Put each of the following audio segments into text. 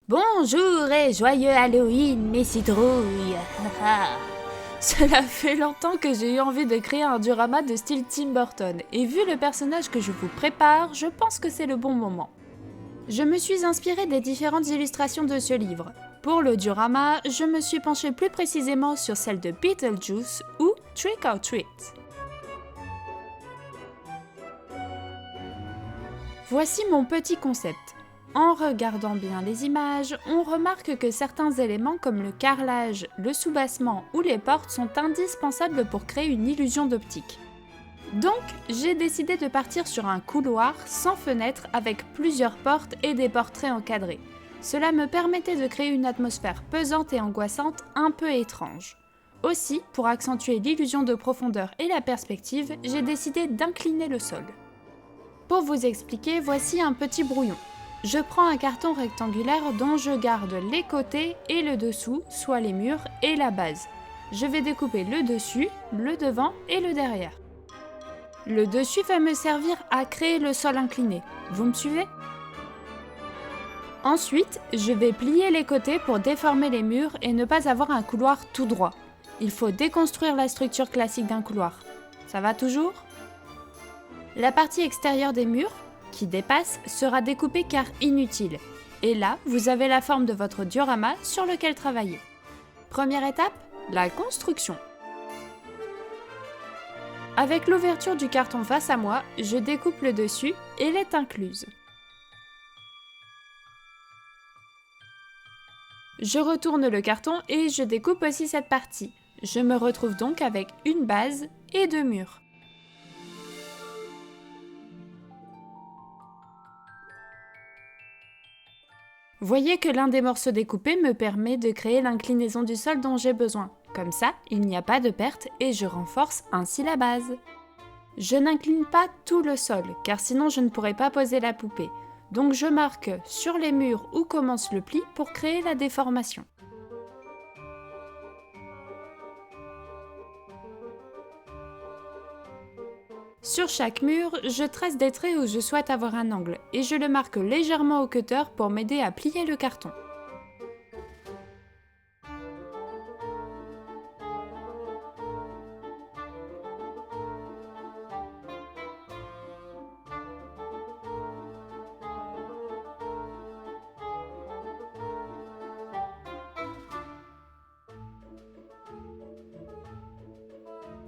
Bonjour et joyeux Halloween, mes citrouilles. Cela fait longtemps que j'ai eu envie de créer un diorama de style Tim Burton, et vu le personnage que je vous prépare, je pense que c'est le bon moment. Je me suis inspirée des différentes illustrations de ce livre. Pour le diorama, je me suis penchée plus précisément sur celle de Beetlejuice ou Trick or Treat. Voici mon petit concept. En regardant bien les images, on remarque que certains éléments comme le carrelage, le soubassement ou les portes sont indispensables pour créer une illusion d'optique. Donc, j'ai décidé de partir sur un couloir sans fenêtre avec plusieurs portes et des portraits encadrés. Cela me permettait de créer une atmosphère pesante et angoissante un peu étrange. Aussi, pour accentuer l'illusion de profondeur et la perspective, j'ai décidé d'incliner le sol. Pour vous expliquer, voici un petit brouillon. Je prends un carton rectangulaire dont je garde les côtés et le dessous, soit les murs et la base. Je vais découper le dessus, le devant et le derrière. Le dessus va me servir à créer le sol incliné. Vous me suivez ? Ensuite, je vais plier les côtés pour déformer les murs et ne pas avoir un couloir tout droit. Il faut déconstruire la structure classique d'un couloir. Ça va toujours ? La partie extérieure des murs, qui dépasse, sera découpée car inutile. Et là, vous avez la forme de votre diorama sur lequel travailler. Première étape, la construction. Avec l'ouverture du carton face à moi, je découpe le dessus et l'est incluse. Je retourne le carton et je découpe aussi cette partie. Je me retrouve donc avec une base et deux murs. Voyez que l'un des morceaux découpés me permet de créer l'inclinaison du sol dont j'ai besoin. Comme ça, il n'y a pas de perte et je renforce ainsi la base. Je n'incline pas tout le sol, car sinon je ne pourrais pas poser la poupée. Donc je marque sur les murs où commence le pli pour créer la déformation. Sur chaque mur, je trace des traits où je souhaite avoir un angle et je le marque légèrement au cutter pour m'aider à plier le carton.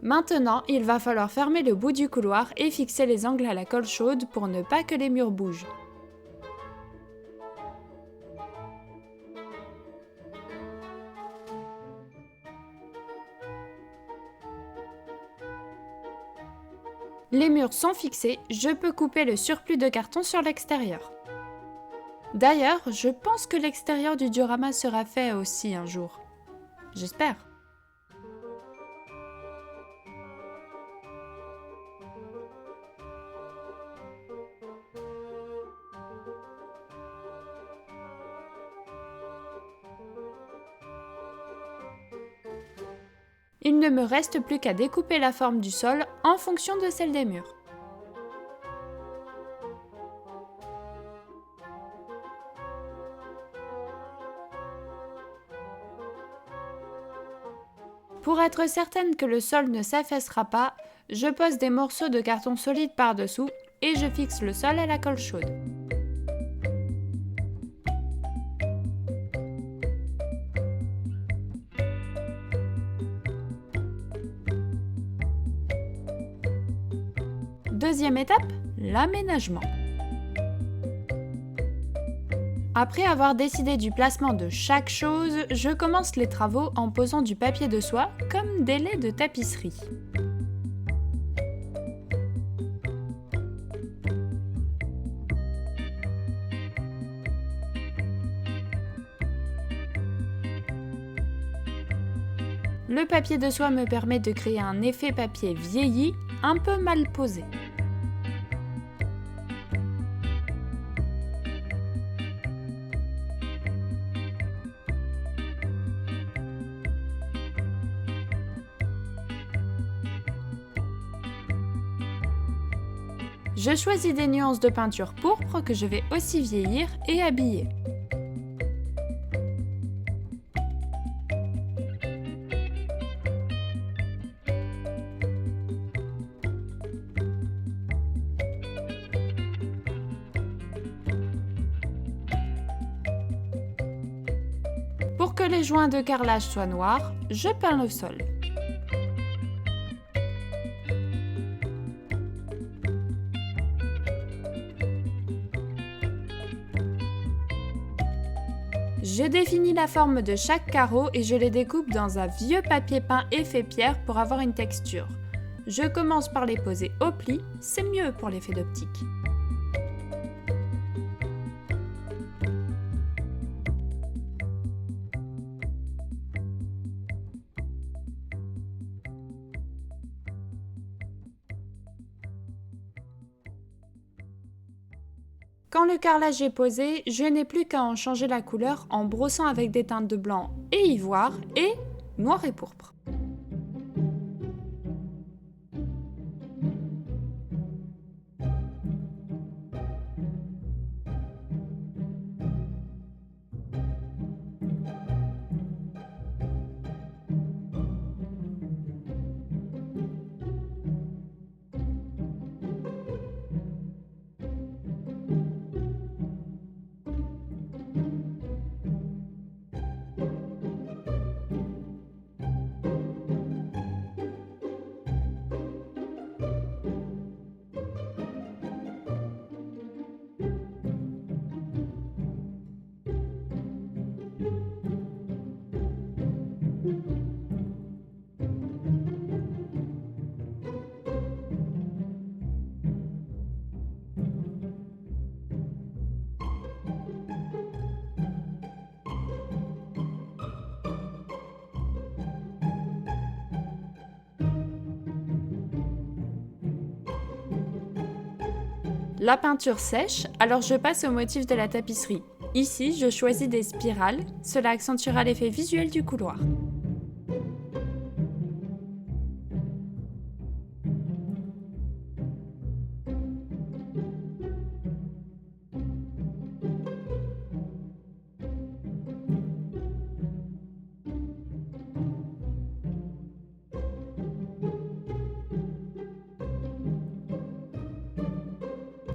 Maintenant, il va falloir fermer le bout du couloir et fixer les angles à la colle chaude pour ne pas que les murs bougent. Les murs sont fixés, je peux couper le surplus de carton sur l'extérieur. D'ailleurs, je pense que l'extérieur du diorama sera fait aussi un jour. J'espère. Il ne me reste plus qu'à découper la forme du sol en fonction de celle des murs. Pour être certaine que le sol ne s'affaissera pas, je pose des morceaux de carton solide par-dessous et je fixe le sol à la colle chaude. Deuxième étape, l'aménagement. Après avoir décidé du placement de chaque chose, je commence les travaux en posant du papier de soie comme des laits de tapisserie. Le papier de soie me permet de créer un effet papier vieilli, un peu mal posé. Je choisis des nuances de peinture pourpre que je vais aussi vieillir et habiller. que les joints de carrelage soient noirs, je peins le sol. Je définis la forme de chaque carreau et je les découpe dans un vieux papier peint effet pierre pour avoir une texture. Je commence par les poser au pli, c'est mieux pour l'effet d'optique. Quand le carrelage est posé, je n'ai plus qu'à en changer la couleur en brossant avec des teintes de blanc et ivoire et noir et pourpre. La peinture sèche, alors je passe au motif de la tapisserie. Ici, je choisis des spirales, cela accentuera l'effet visuel du couloir.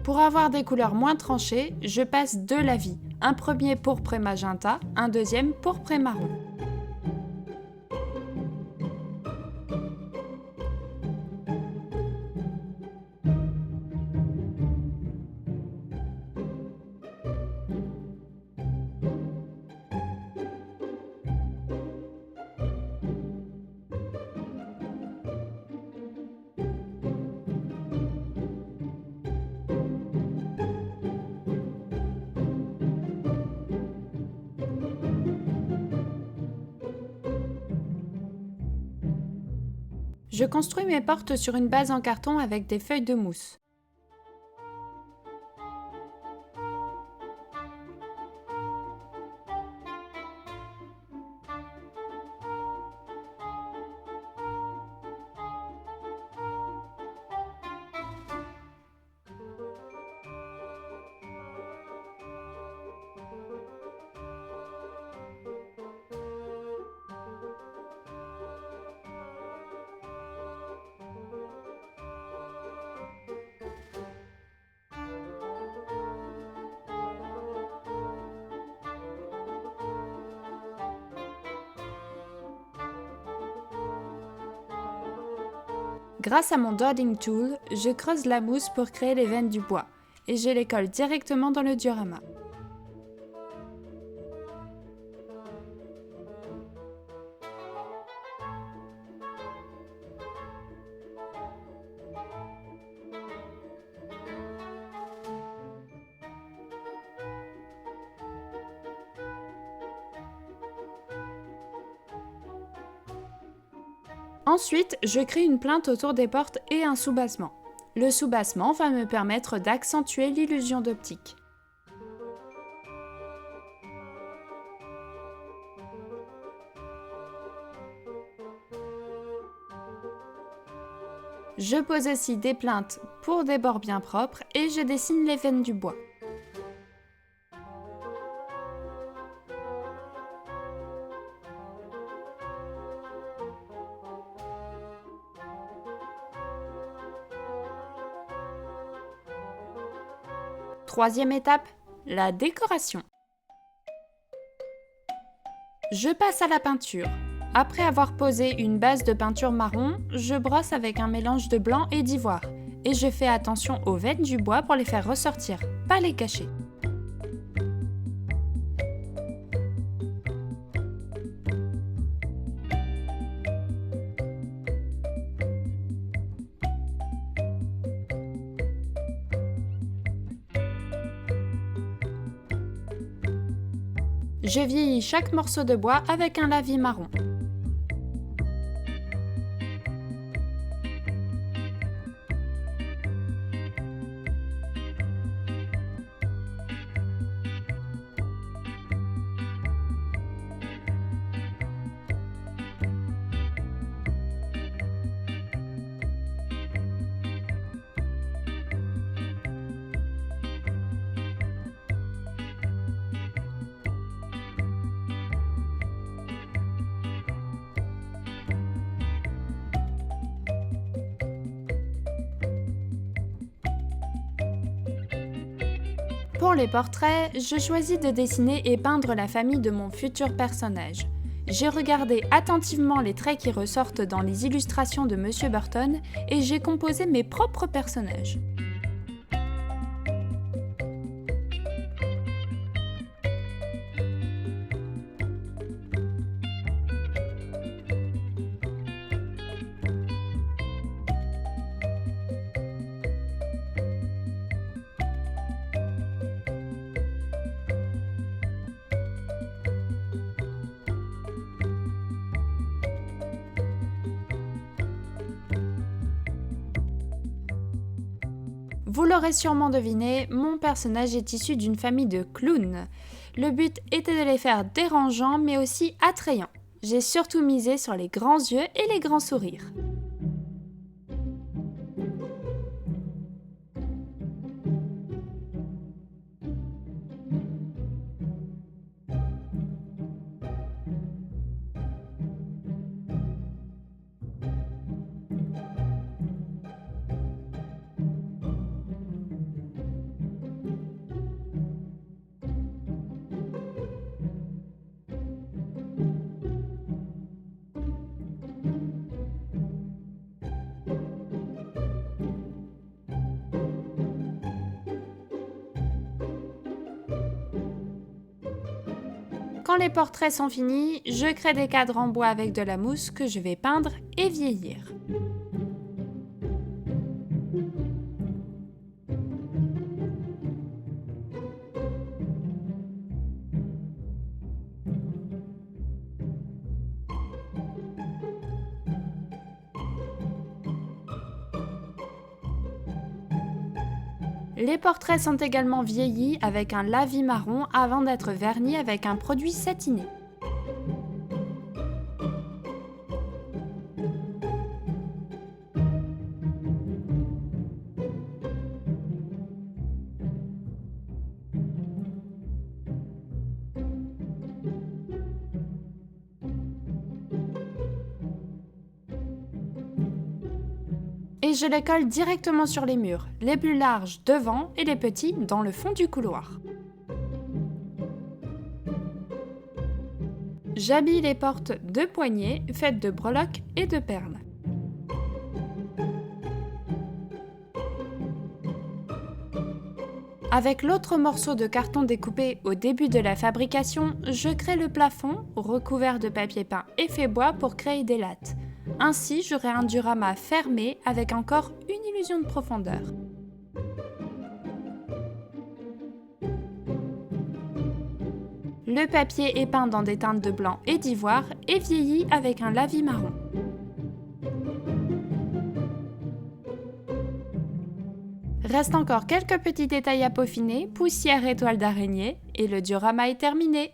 Pour avoir des couleurs moins tranchées, je passe deux lavis, un premier pourpre et magenta, un deuxième pourpre et marron. Je construis mes portes sur une base en carton avec des feuilles de mousse. Grâce à mon dotting tool, je creuse la mousse pour créer les veines du bois et je les colle directement dans le diorama. Ensuite, je crée une plinthe autour des portes et un soubassement. Le soubassement va me permettre d'accentuer l'illusion d'optique. Je pose aussi des plinthes pour des bords bien propres et je dessine les veines du bois. Troisième étape, la décoration. Je passe à la peinture. Après avoir posé une base de peinture marron, je brosse avec un mélange de blanc et d'ivoire. Et je fais attention aux veines du bois pour les faire ressortir, pas les cacher. Je vieillis chaque morceau de bois avec un lavis marron. Pour les portraits, je choisis de dessiner et peindre la famille de mon futur personnage. J'ai regardé attentivement les traits qui ressortent dans les illustrations de Monsieur Burton et j'ai composé mes propres personnages. Vous l'aurez sûrement deviné, mon personnage est issu d'une famille de clowns. Le but était de les faire dérangeants mais aussi attrayants. J'ai surtout misé sur les grands yeux et les grands sourires. Quand les portraits sont finis, je crée des cadres en bois avec de la mousse que je vais peindre et vieillir. Les portraits sont également vieillis avec un lavis marron avant d'être vernis avec un produit satiné. Et je les colle directement sur les murs, les plus larges devant et les petits dans le fond du couloir. J'habille les portes de poignées faites de breloques et de perles. Avec l'autre morceau de carton découpé au début de la fabrication, je crée le plafond recouvert de papier peint effet bois pour créer des lattes. Ainsi, j'aurai un diorama fermé avec encore une illusion de profondeur. Le papier est peint dans des teintes de blanc et d'ivoire et vieilli avec un lavis marron. Reste encore quelques petits détails à peaufiner, poussière et toile d'araignée, et le diorama est terminé.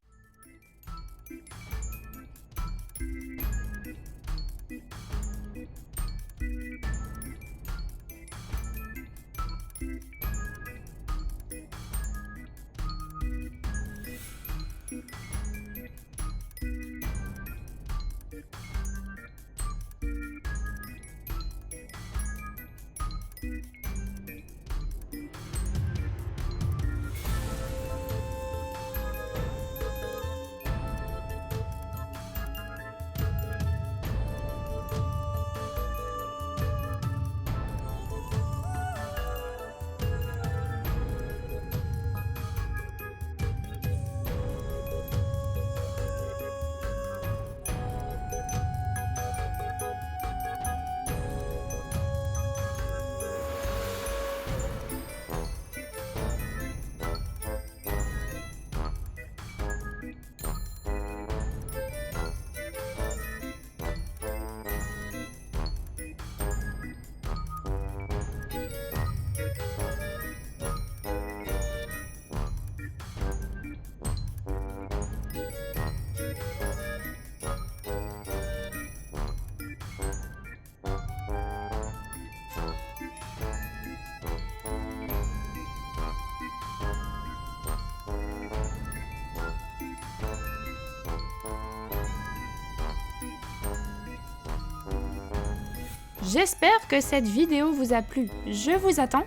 J'espère que cette vidéo vous a plu. Je vous attends,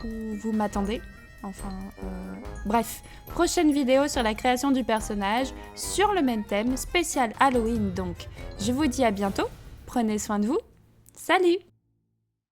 ou vous m'attendez. Enfin, bref, prochaine vidéo sur la création du personnage, sur le même thème, spécial Halloween donc. Je vous dis à bientôt, prenez soin de vous, salut!